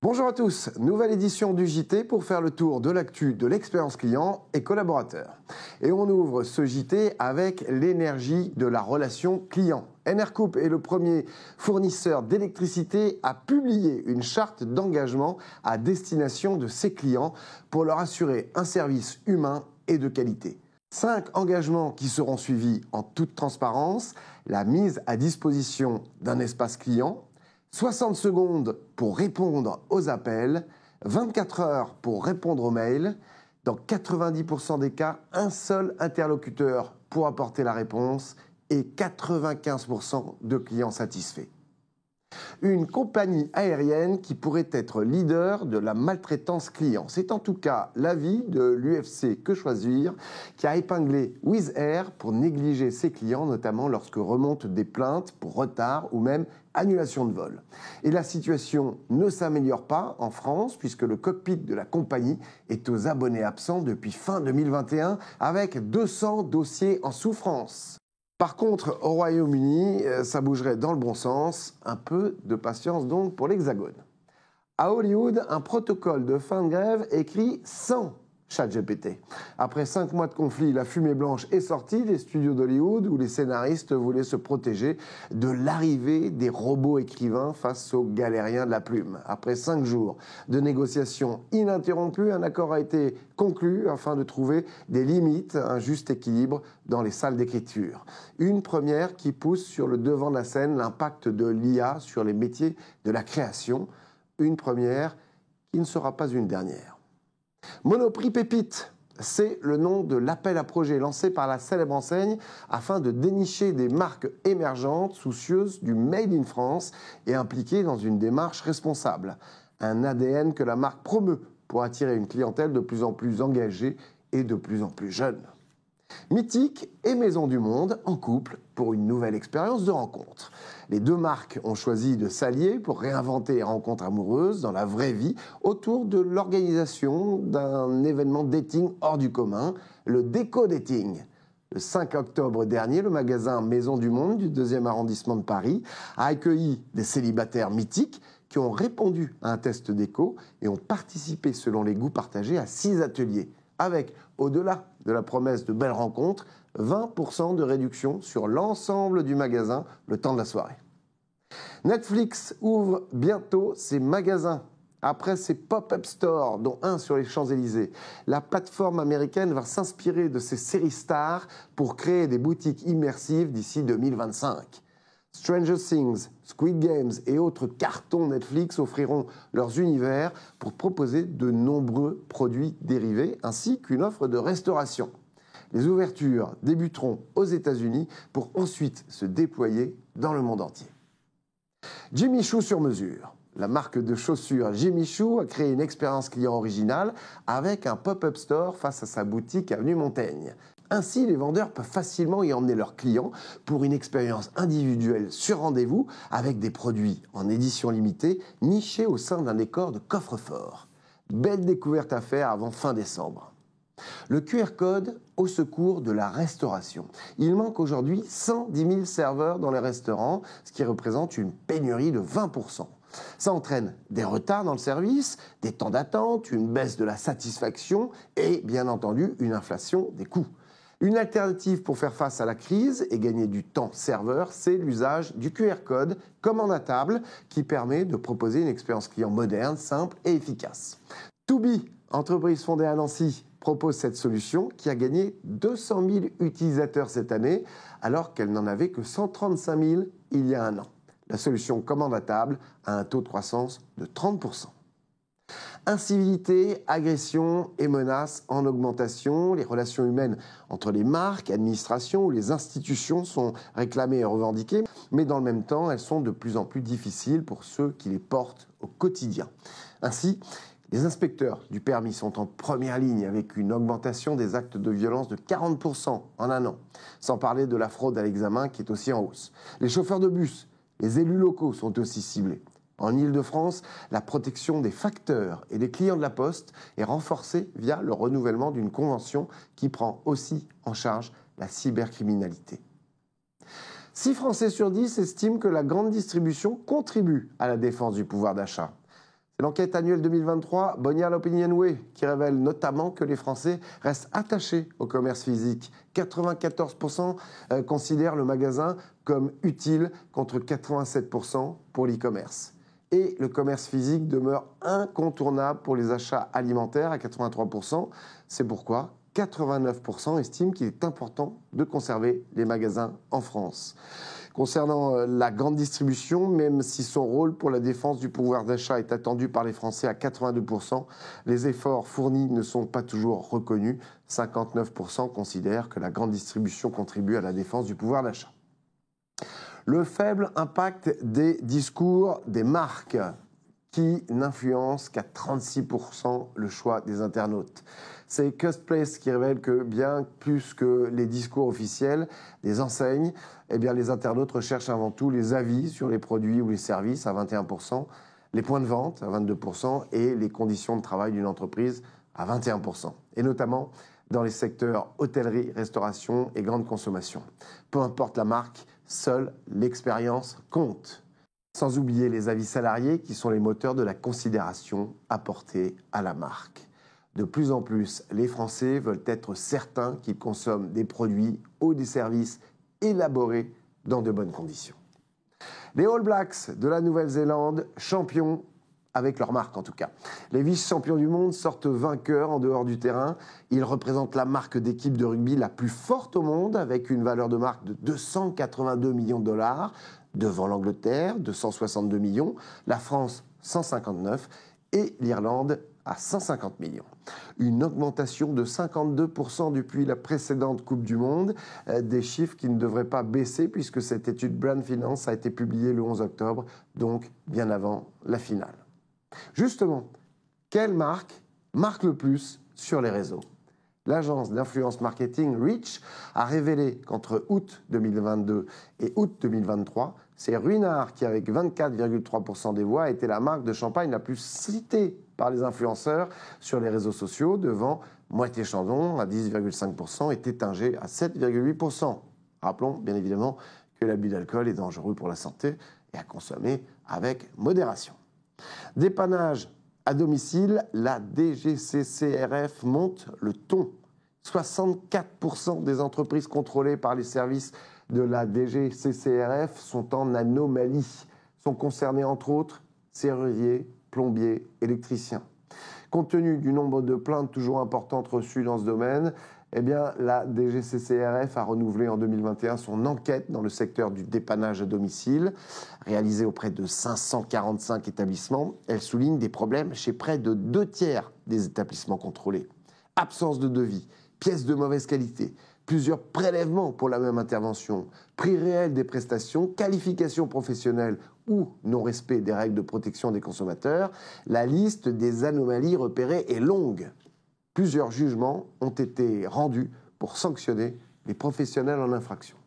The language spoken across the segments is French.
Bonjour à tous, nouvelle édition du JT pour faire le tour de l'actu de l'expérience client et collaborateur. Et on ouvre ce JT avec l'énergie de la relation client. Enercoop est le premier fournisseur d'électricité à publier une charte d'engagement à destination de ses clients pour leur assurer un service humain et de qualité. 5 engagements qui seront suivis en toute transparence, la mise à disposition d'un espace client, 60 secondes pour répondre aux appels, 24 heures pour répondre aux mails. Dans 90% des cas, un seul interlocuteur pour apporter la réponse et 95% de clients satisfaits. Une compagnie aérienne qui pourrait être leader de la maltraitance client. C'est en tout cas l'avis de l'UFC Que Choisir qui a épinglé Wizz Air pour négliger ses clients, notamment lorsque remontent des plaintes pour retard ou même annulation de vol. Et la situation ne s'améliore pas en France puisque le cockpit de la compagnie est aux abonnés absents depuis fin 2021 avec 200 dossiers en souffrance. Par contre, au Royaume-Uni, ça bougerait dans le bon sens. Un peu de patience donc pour l'Hexagone. À Hollywood, un protocole de fin de grève écrit sans ChatGPT. Après 5 mois de conflit, la fumée blanche est sortie des studios d'Hollywood où les scénaristes voulaient se protéger de l'arrivée des robots écrivains face aux galériens de la plume. Après 5 jours de négociations ininterrompues, un accord a été conclu afin de trouver des limites, un juste équilibre dans les salles d'écriture. Une première qui pousse sur le devant de la scène l'impact de l'IA sur les métiers de la création. Une première qui ne sera pas une dernière. Monoprix Pépite, c'est le nom de l'appel à projet lancé par la célèbre enseigne afin de dénicher des marques émergentes soucieuses du Made in France et impliquées dans une démarche responsable. Un ADN que la marque promeut pour attirer une clientèle de plus en plus engagée et de plus en plus jeune. Mythique et Maison du Monde en couple pour une nouvelle expérience de rencontre. Les deux marques ont choisi de s'allier pour réinventer les rencontres amoureuses dans la vraie vie autour de l'organisation d'un événement dating hors du commun, le Déco Dating. Le 5 octobre dernier, le magasin Maison du Monde du 2e arrondissement de Paris a accueilli des célibataires mythiques qui ont répondu à un test déco et ont participé selon les goûts partagés à 6 ateliers, avec, au-delà de la promesse de belles rencontres, 20% de réduction sur l'ensemble du magasin le temps de la soirée. Netflix ouvre bientôt ses magasins. Après ses pop-up stores, dont un sur les Champs-Élysées, la plateforme américaine va s'inspirer de ses séries stars pour créer des boutiques immersives d'ici 2025. Stranger Things, Squid Games et autres cartons Netflix offriront leurs univers pour proposer de nombreux produits dérivés ainsi qu'une offre de restauration. Les ouvertures débuteront aux États-Unis pour ensuite se déployer dans le monde entier. Jimmy Choo sur mesure. La marque de chaussures Jimmy Choo a créé une expérience client originale avec un pop-up store face à sa boutique avenue Montaigne. Ainsi, les vendeurs peuvent facilement y emmener leurs clients pour une expérience individuelle sur rendez-vous avec des produits en édition limitée nichés au sein d'un décor de coffre-fort. Belle découverte à faire avant fin décembre. Le QR code au secours de la restauration. Il manque aujourd'hui 110 000 serveurs dans les restaurants, ce qui représente une pénurie de 20%. Ça entraîne des retards dans le service, des temps d'attente, une baisse de la satisfaction et, bien entendu, une inflation des coûts. Une alternative pour faire face à la crise et gagner du temps serveur, c'est l'usage du QR code commande à table qui permet de proposer une expérience client moderne, simple et efficace. Toubi, entreprise fondée à Nancy, propose cette solution qui a gagné 200 000 utilisateurs cette année alors qu'elle n'en avait que 135 000 il y a un an. La solution commande à table a un taux de croissance de 30%. Incivilité, agression et menaces en augmentation. Les relations humaines entre les marques, administrations ou les institutions sont réclamées et revendiquées, mais dans le même temps, elles sont de plus en plus difficiles pour ceux qui les portent au quotidien. Ainsi, les inspecteurs du permis sont en première ligne avec une augmentation des actes de violence de 40% en un an, sans parler de la fraude à l'examen qui est aussi en hausse. Les chauffeurs de bus, les élus locaux sont aussi ciblés. En Île-de-France, la protection des facteurs et des clients de la Poste est renforcée via le renouvellement d'une convention qui prend aussi en charge la cybercriminalité. 6 Français sur 10 estiment que la grande distribution contribue à la défense du pouvoir d'achat. C'est l'enquête annuelle 2023 Bonnial Opinionway qui révèle notamment que les Français restent attachés au commerce physique. 94% considèrent le magasin comme utile contre 87% pour l'e-commerce. Et le commerce physique demeure incontournable pour les achats alimentaires à 83%. C'est pourquoi 89% estiment qu'il est important de conserver les magasins en France. Concernant la grande distribution, même si son rôle pour la défense du pouvoir d'achat est attendu par les Français à 82%, les efforts fournis ne sont pas toujours reconnus. 59% considèrent que la grande distribution contribue à la défense du pouvoir d'achat. Le faible impact des discours des marques qui n'influencent qu'à 36% le choix des internautes. C'est Custplace qui révèle que bien plus que les discours officiels des enseignes, eh bien les internautes recherchent avant tout les avis sur les produits ou les services à 21%, les points de vente à 22% et les conditions de travail d'une entreprise à 21%. Et notamment dans les secteurs hôtellerie, restauration et grande consommation. Peu importe la marque, seule l'expérience compte. Sans oublier les avis salariés qui sont les moteurs de la considération apportée à la marque. De plus en plus, les Français veulent être certains qu'ils consomment des produits ou des services élaborés dans de bonnes conditions. Les All Blacks de la Nouvelle-Zélande, champions avec leur marque en tout cas. Les vice-champions du monde sortent vainqueurs en dehors du terrain. Ils représentent la marque d'équipe de rugby la plus forte au monde avec une valeur de marque de 282 millions de dollars devant l'Angleterre, 262 millions, la France 159 et l'Irlande à 150 millions. Une augmentation de 52% depuis la précédente Coupe du Monde, des chiffres qui ne devraient pas baisser puisque cette étude Brand Finance a été publiée le 11 octobre, donc bien avant la finale. Justement, quelle marque marque le plus sur les réseaux ? L'agence d'influence marketing Reach a révélé qu'entre août 2022 et août 2023, c'est Ruinart qui, avec 24,3% des voix, a été la marque de champagne la plus citée par les influenceurs sur les réseaux sociaux, devant Moët & Chandon à 10,5% et Tétinger à 7,8%. Rappelons bien évidemment que l'abus d'alcool est dangereux pour la santé et à consommer avec modération. Dépannage à domicile, la DGCCRF monte le ton. 64% des entreprises contrôlées par les services de la DGCCRF sont en anomalie. Sont concernés entre autres serruriers, plombiers, électriciens. Compte tenu du nombre de plaintes toujours importantes reçues dans ce domaine, eh bien, la DGCCRF a renouvelé en 2021 son enquête dans le secteur du dépannage à domicile. Réalisée auprès de 545 établissements, elle souligne des problèmes chez près de 2/3 des établissements contrôlés. Absence de devis, pièces de mauvaise qualité, plusieurs prélèvements pour la même intervention, prix réel des prestations, qualification professionnelle ou non-respect des règles de protection des consommateurs. La liste des anomalies repérées est longue. Plusieurs jugements ont été rendus pour sanctionner les professionnels en infraction.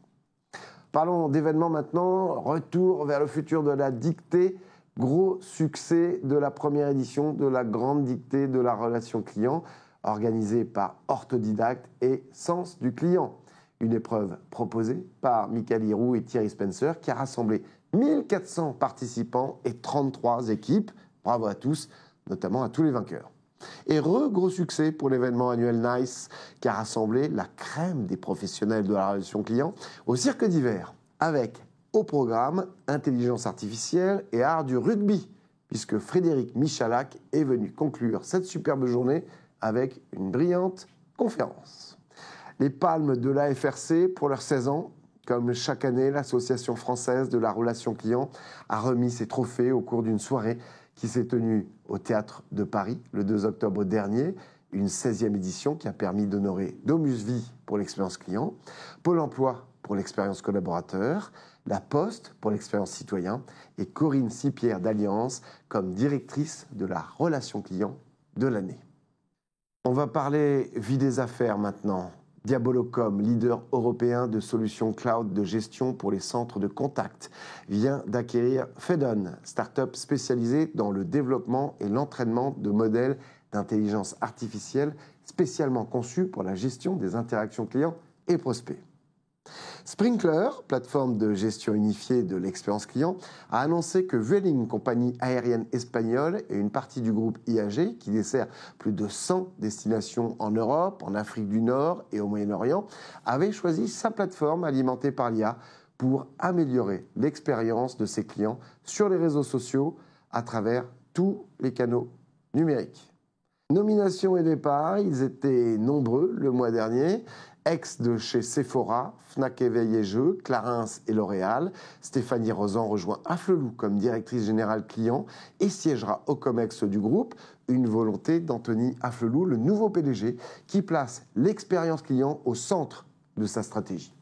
Parlons d'événements maintenant. Retour vers le futur de la dictée. Gros succès de la première édition de la grande dictée de la relation client, organisée par Orthodidacte et Sens du client. Une épreuve proposée par Michael Hiroux et Thierry Spencer qui a rassemblé 1400 participants et 33 équipes. Bravo à tous, notamment à tous les vainqueurs. Et gros succès pour l'événement annuel NICE qui a rassemblé la crème des professionnels de la relation client au cirque d'hiver avec au programme intelligence artificielle et art du rugby puisque Frédéric Michalak est venu conclure cette superbe journée avec une brillante conférence. Les palmes de l'AFRC pour leurs 16 ans. Comme chaque année, l'Association française de la relation client a remis ses trophées au cours d'une soirée qui s'est tenue au Théâtre de Paris le 2 octobre dernier, une 16e édition qui a permis d'honorer Domus Vie pour l'expérience client, Pôle emploi pour l'expérience collaborateur, La Poste pour l'expérience citoyen et Corinne Sipierre d'Alliance comme directrice de la relation client de l'année. On va parler vie des affaires maintenant. Diabolocom, leader européen de solutions cloud de gestion pour les centres de contact, vient d'acquérir Fedon, start-up spécialisée dans le développement et l'entraînement de modèles d'intelligence artificielle spécialement conçus pour la gestion des interactions clients et prospects. Sprinklr, plateforme de gestion unifiée de l'expérience client, a annoncé que Vueling, compagnie aérienne espagnole et une partie du groupe IAG, qui dessert plus de 100 destinations en Europe, en Afrique du Nord et au Moyen-Orient, avait choisi sa plateforme alimentée par l'IA pour améliorer l'expérience de ses clients sur les réseaux sociaux à travers tous les canaux numériques. Nomination et départ, ils étaient nombreux le mois dernier. Ex de chez Sephora, Fnac Éveil et Jeux, Clarins et L'Oréal, Stéphanie Rosan rejoint Afflelou comme directrice générale client et siégera au COMEX du groupe, une volonté d'Anthony Afflelou, le nouveau PDG, qui place l'expérience client au centre de sa stratégie.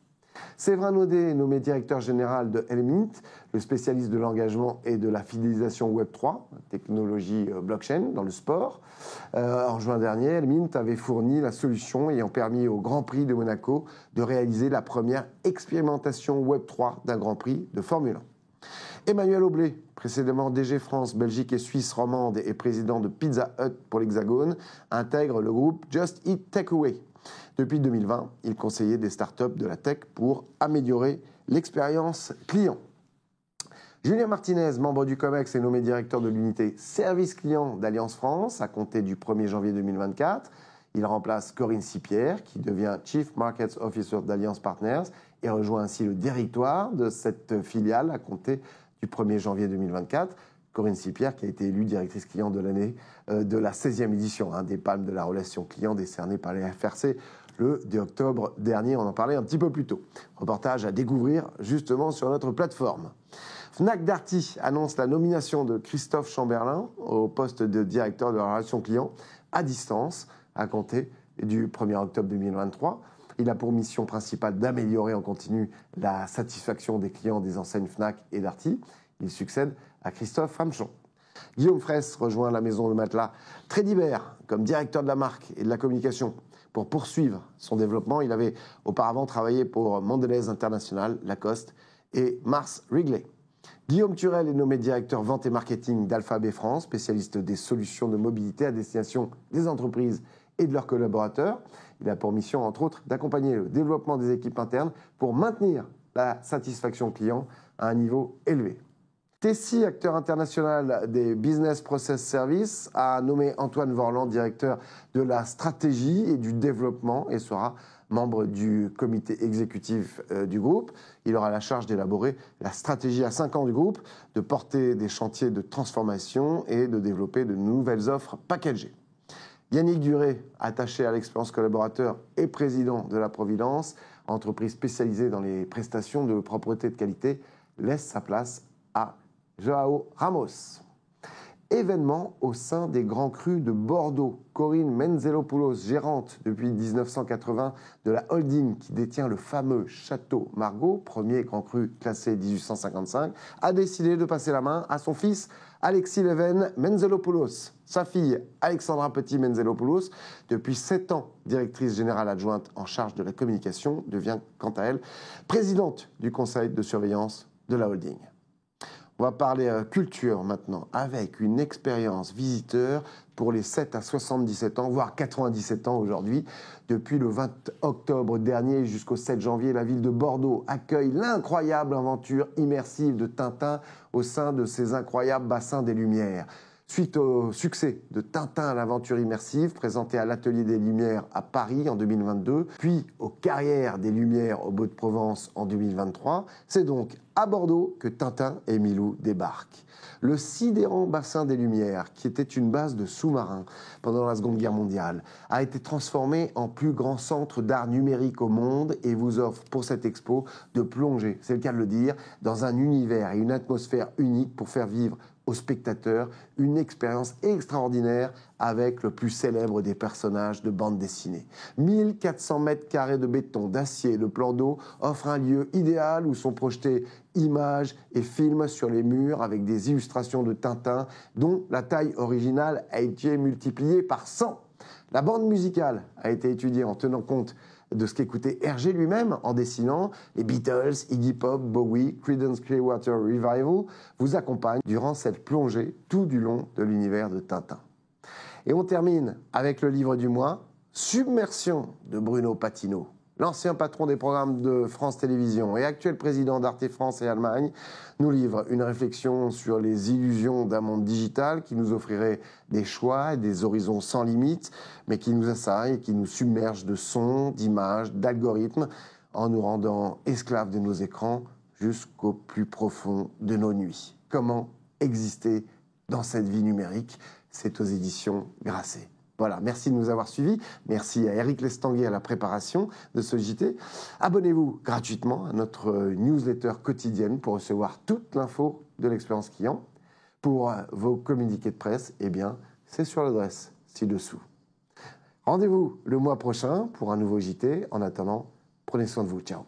Séverin Naudet est nommé directeur général de Element, le spécialiste de l'engagement et de la fidélisation Web3, technologie blockchain dans le sport. En juin dernier, Element avait fourni la solution ayant permis au Grand Prix de Monaco de réaliser la première expérimentation Web3 d'un Grand Prix de Formule 1. Emmanuel Aublet, précédemment DG France, Belgique et Suisse romande et président de Pizza Hut pour l'Hexagone, intègre le groupe Just Eat Takeaway. Depuis 2020, il conseillait des startups de la tech pour améliorer l'expérience client. Julien Martinez, membre du COMEX, est nommé directeur de l'unité service client d'Alliance France à compter du 1er janvier 2024. Il remplace Corinne Sipierre, qui devient Chief Markets Officer d'Alliance Partners et rejoint ainsi le directoire de cette filiale à compter du 1er janvier 2024. Corinne Sipierre, qui a été élue directrice client de l'année de la 16e édition des Palmes de la relation client décernées par les FRC le 2 octobre dernier. On en parlait un petit peu plus tôt. Reportage à découvrir justement sur notre plateforme. Fnac Darty annonce la nomination de Christophe Chamberlain au poste de directeur de la relation client à distance à compter du 1er octobre 2023. Il a pour mission principale d'améliorer en continu la satisfaction des clients des enseignes Fnac et Darty. Il succède à Christophe Ramchon. Guillaume Fraisse rejoint la maison de matelas Trédibert comme directeur de la marque et de la communication. Pour poursuivre son développement, il avait auparavant travaillé pour Mondelez International, Lacoste et Mars Wrigley. Guillaume Turel est nommé directeur vente et marketing d'Alphabet France, spécialiste des solutions de mobilité à destination des entreprises et de leurs collaborateurs. Il a pour mission, entre autres, d'accompagner le développement des équipes internes pour maintenir la satisfaction client à un niveau élevé. Tessie, acteur international des Business Process Services, a nommé Antoine Vorland directeur de la stratégie et du développement et sera membre du comité exécutif du groupe. Il aura la charge d'élaborer la stratégie à 5 ans du groupe, de porter des chantiers de transformation et de développer de nouvelles offres packagées. Yannick Duré, attaché à l'expérience collaborateur et président de la Providence, entreprise spécialisée dans les prestations de propreté de qualité, laisse sa place à Joao Ramos. Événement au sein des Grands Crus de Bordeaux. Corinne Menzelopoulos, gérante depuis 1980 de la holding qui détient le fameux Château Margaux, premier Grand Cru classé 1855, a décidé de passer la main à son fils Alexis Leven Menzelopoulos. Sa fille Alexandra Petit-Menzelopoulos, depuis 7 ans directrice générale adjointe en charge de la communication, devient quant à elle présidente du conseil de surveillance de la holding. On va parler culture maintenant, avec une expérience visiteur pour les 7 à 77 ans, voire 97 ans aujourd'hui. Depuis le 20 octobre dernier jusqu'au 7 janvier, la ville de Bordeaux accueille l'incroyable aventure immersive de Tintin au sein de ses incroyables bassins des Lumières. Suite au succès de Tintin à l'aventure immersive, présenté à l'Atelier des Lumières à Paris en 2022, puis aux Carrières des Lumières au Beau-de-Provence en 2023, c'est donc à Bordeaux que Tintin et Milou débarquent. Le sidérant bassin des Lumières, qui était une base de sous-marins pendant la Seconde Guerre mondiale, a été transformé en plus grand centre d'art numérique au monde et vous offre pour cette expo de plonger, c'est le cas de le dire, dans un univers et une atmosphère unique pour faire vivre aux spectateurs une expérience extraordinaire avec le plus célèbre des personnages de bande dessinée. 1400 mètres carrés de béton, d'acier, le plan d'eau offre un lieu idéal où sont projetés images et films sur les murs avec des illustrations de Tintin dont la taille originale a été multipliée par 100. La bande musicale a été étudiée en tenant compte de ce qu'écoutait Hergé lui-même en dessinant les Beatles, Iggy Pop, Bowie, Creedence Clearwater Revival, vous accompagnent durant cette plongée tout du long de l'univers de Tintin. Et on termine avec le livre du mois, Submersion de Bruno Patino. L'ancien patron des programmes de France Télévisions et actuel président d'Arte France et Allemagne nous livre une réflexion sur les illusions d'un monde digital qui nous offrirait des choix et des horizons sans limites, mais qui nous assaille et qui nous submerge de sons, d'images, d'algorithmes, en nous rendant esclaves de nos écrans jusqu'au plus profond de nos nuits. Comment exister dans cette vie numérique? C'est aux éditions Grasset. Voilà, merci de nous avoir suivis. Merci à Eric Lestanguet à la préparation de ce JT. Abonnez-vous gratuitement à notre newsletter quotidienne pour recevoir toute l'info de l'expérience client. Pour vos communiqués de presse, eh bien, c'est sur l'adresse ci-dessous. Rendez-vous le mois prochain pour un nouveau JT. En attendant, prenez soin de vous. Ciao.